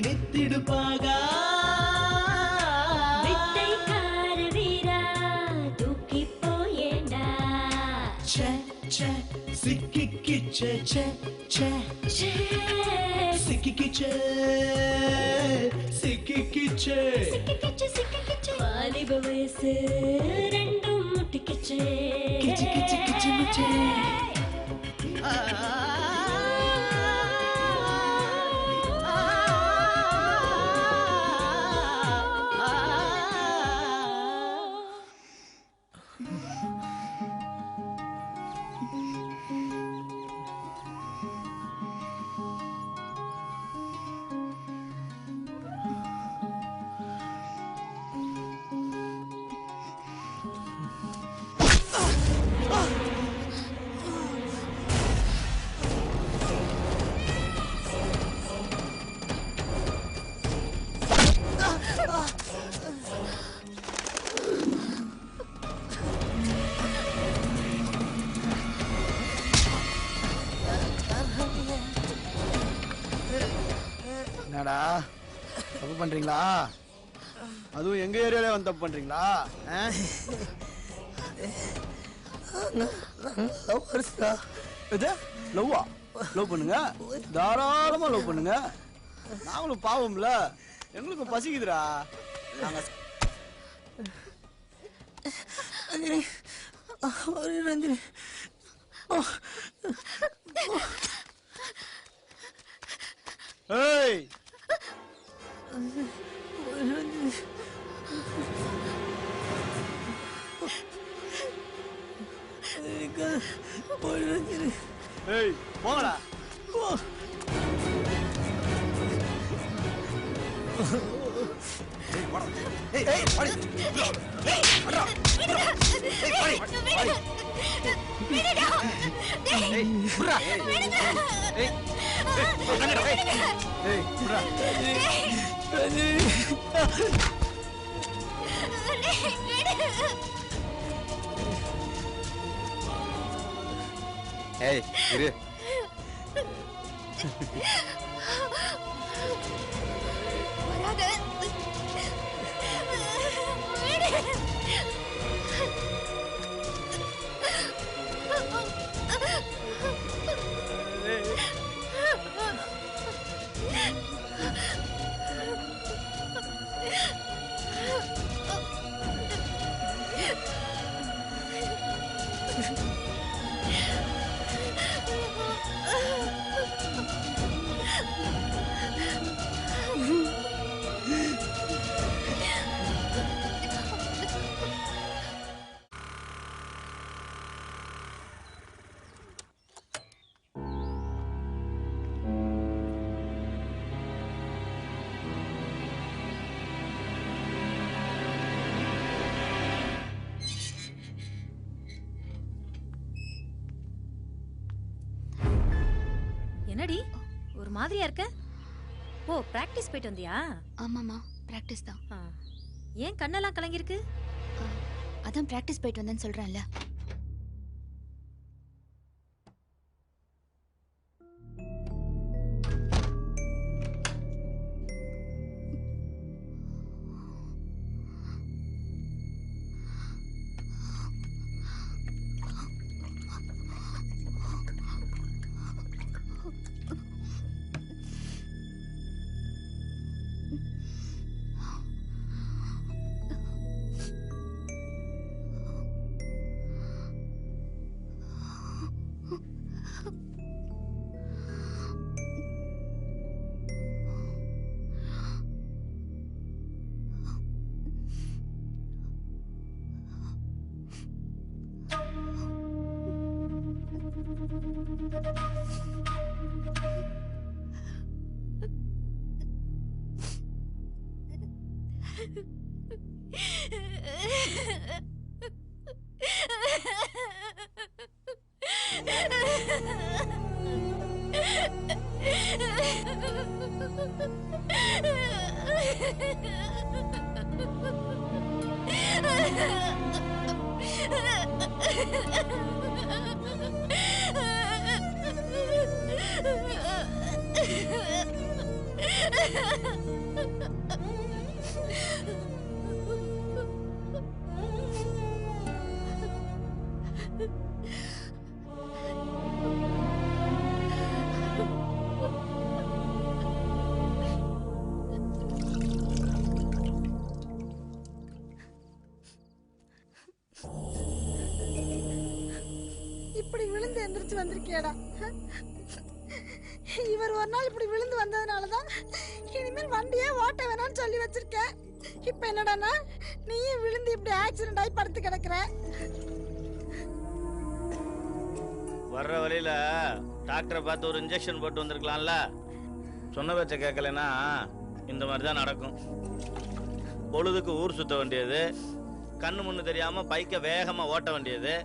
வித்திடு பாகா வித்தைக்கார வீரா தூக்கி போயேண்டா சிக்கிக்கிச்சே சிக்கிக்கிச்சே சிக்கிக்கிச்சே வாலிப வயசு ரெண்டும் முட்டிக்கிச்சே கிச்சு கிச்சு கிச்சு முச்சே என்னடா தப்பு பண்றீங்களா? அதுவும் எங்க ஏரியால வந்து தப்பு பண்றீங்களா? லவ்வா லவ் பண்ணுங்க, தாராளமா லவ் பண்ணுங்க. நாங்களும் பாவம்ல, எங்களுக்கும் பசிக்குதுடா. நாங்க ஏய் ஏய் போங்கடா. ஏய் ஏய் பாடி அடடா ஏய் பாடி பாடி விடுடா ஏய் புறா ஏய் ஏய் அங்கடா ஏய் புறா ஏய் இரு வராத என்னடி ஒரு மாதிரியா இருக்க? ஓ பிராக்டிஸ் போயிட்டு வந்தியா? ஆமாமா பிராக்டிஸ் தான். ஏன் கண்ணெல்லாம் கலங்கிருக்கு? அதான் பிராக்டிஸ் போயிட்டு வந்தேன்னு சொல்றேன்ல. இப்படி விழுந்து எந்திரிச்சு வந்திருக்கியடா. இவர் ஒரு நாள் இப்படி விழுந்து வந்ததுனாலதான் இனிமேல் வண்டியே ஓட்ட வேணாம்னு சொல்லி வச்சிருக்கேன். இப்ப என்னடானா நீயும் விழுந்து இப்படி ஆக்சிடென்ட் ஆகி படுத்து கிடக்குற. வர்ற வழியில டாக்டரை பார்த்து ஒரு இன்ஜெக்ஷன் போட்டு வந்திருக்கலாம்ல. சொன்ன பேச்ச கேட்கலன்னா இந்த மாதிரி தான் நடக்கும். பொழுதுக்கு ஊர் சுத்த வேண்டியது, கண்ணு முன்னு தெரியாம பைக்கை வேகமா ஓட்ட வேண்டியது,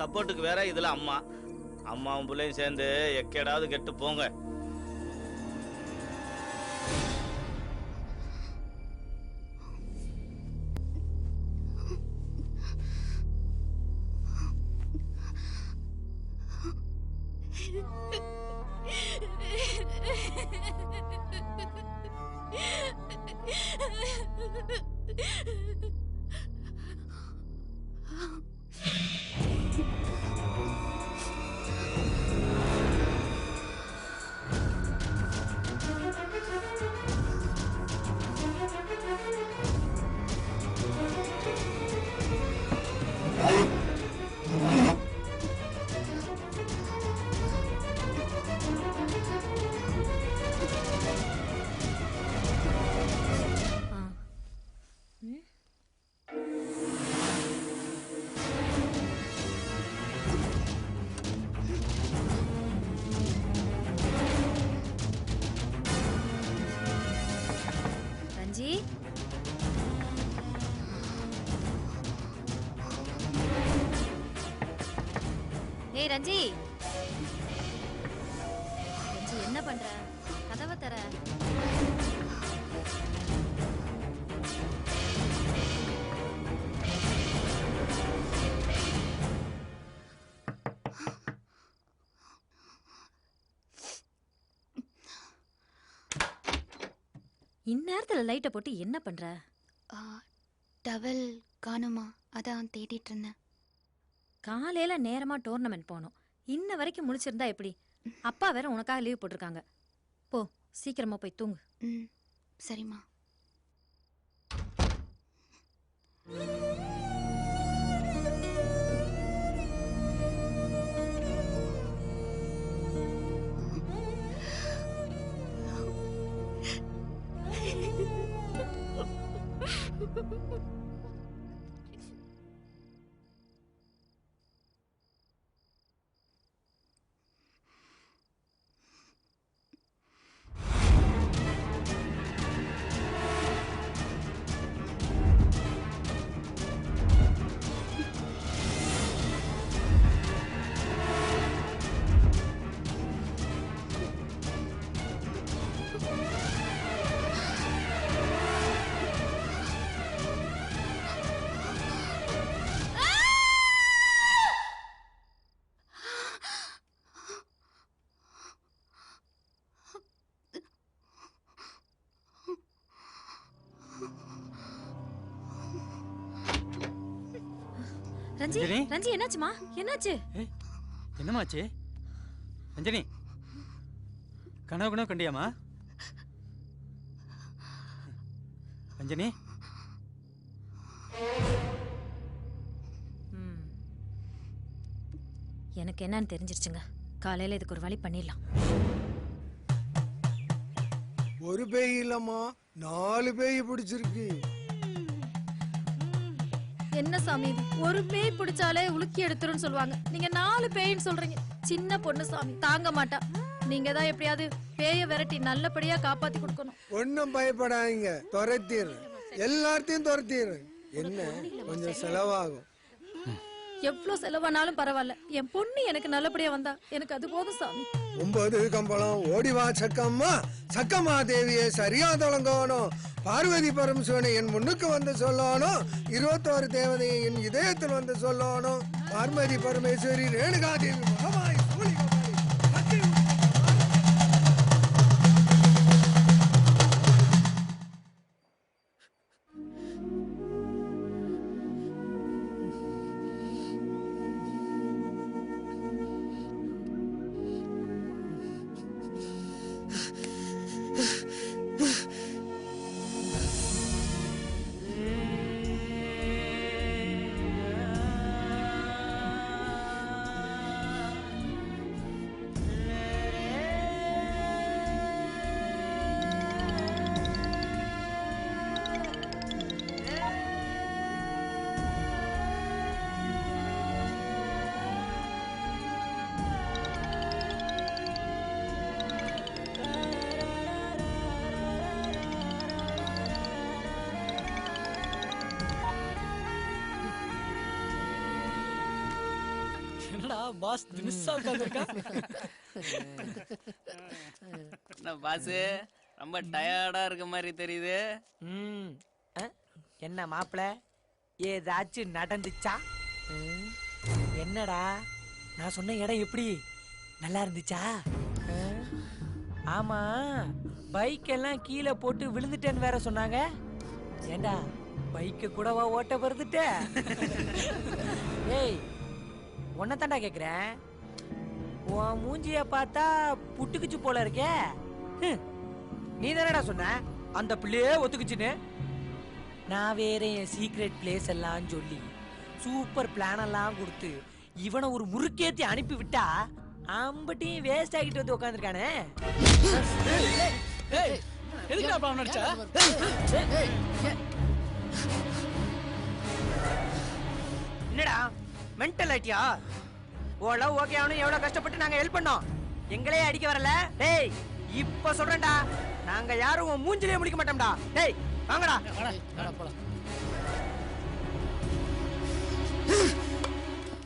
சப்போர்ட்டுக்கு வேற இதுல அம்மாவும் பிள்ளையும் சேர்ந்து எக்கேடாவது கெட்டு போங்க. ஏய் ரஞ்சி, ரஞ்சி என்ன பண்ற? கதவை தர. இந்நேரத்துல லைட்டை போட்டு என்ன பண்ற? டவல் காணுமா, அதான் தேடிட்டு இருந்தேன். காலையில நேரமா டோர்னமெண்ட் போகணும். இன்ன வரைக்கும் முடிச்சிருந்தா எப்படி? அப்பா வேற உனக்காக லீவ் போட்டிருக்காங்க. போ சீக்கிரமா போய் தூங்கு. ம் சரிம்மா. ரஞ்சி, ரஞ்சி என்னாச்சுமா? என்னாச்சு? என்னமாச்சு ரஞ்சனி? கனவு கண்டியாமா ரஞ்சனி? எனக்கு என்னன்னு தெரிஞ்சிருச்சுங்க. காலையில இதுக்கு ஒரு வழி பண்ணிடலாம். ஒரு பேய் இல்லம்மா, 4 பேய் பிடிச்சிருக்கு. என்ன சாமி, ஒரு பேய் பிடிச்சாலே உலுக்கி எடுத்துருன்னு சொல்லுவாங்க. நீங்க 4 பேய்ன்னு சொல்றீங்க. சின்ன பொண்ணு சாமி, தாங்க மாட்டா. நீங்க தான் எப்படியாவது பேய விரட்டி நல்லபடியா காப்பாத்தி கொடுக்கணும். ஒன்னும் பயப்படாதீங்க, துரத்திடு, எல்லாத்தையும் துரத்திடு. என்ன கொஞ்சம் செலவாகும். எவ்வளவு செலவானாலும் பரவாயில்ல, என் பொண்ணு எனக்கு நல்லபடியா வந்தா எனக்கு அது போதும் சாமி. 9 கம்பளம் ஓடிவா சக்கம்மா, சக்கம்மா தேவியை சரியா தொடங்கணும். பார்வதி பரமசிவனை என் முன்னுக்கு வந்து சொல்லணும். 21 தேவதையை என் இதயத்தில் வந்து சொல்லணும். பார்வதி பரமேஸ்வரி ரேணுகா தேவி மகமாய் சூழிகமாய் என்னடா பாஸ் தினுசா உட்கார்ந்திருக்கா? என்ன பாஸ் ரொம்ப டயர்டா இருக்க மாதிரி தெரியுது. என்ன மாப்பிள ஏதாச்சும் நடந்துச்சா? என்னடா நான் சொன்ன இடம் எப்படி நல்லா இருந்துச்சா? ஆமா பைக் எல்லாம் கீழே போட்டு விழுந்துட்டேன்னு வேற சொன்னாங்க. ஏண்டா பைக்க கூடவா ஓட்ட வருதுட்ட? ஏய் உன்ன தாண்டா கேக்குறேன். உன் மூஞ்சிய பார்த்தா புட்டுக்குச்சு போல இருக்கே. நீ தானடா சொன்ன அந்த பிள்ளையே ஒத்துக்குச்சுன்னு. நான் வேற என் சீக்ரெட் பிளேஸ் எல்லாம் சொல்லி சூப்பர் பிளான் எல்லாம் கொடுத்து இவனை ஒரு முறுக்கேத்தி அனுப்பி விட்டா அம்பட்டியும் வேஸ்ட் ஆகிட்டு வந்து உட்காந்துருக்கானே. என்னடா மென்டல் ஆயிட்டியா? ஓல ஓகே அவனு எவ்வளவு கஷ்டப்பட்டு நாங்க ஹெல்ப் பண்ணோம். எங்களே அடிக்க வரல. டேய் இப்ப சொல்றேன்டா நாங்க யாரும் மூஞ்சிலே முடிக்க மாட்டோம்டா. டேய் வாங்கடா.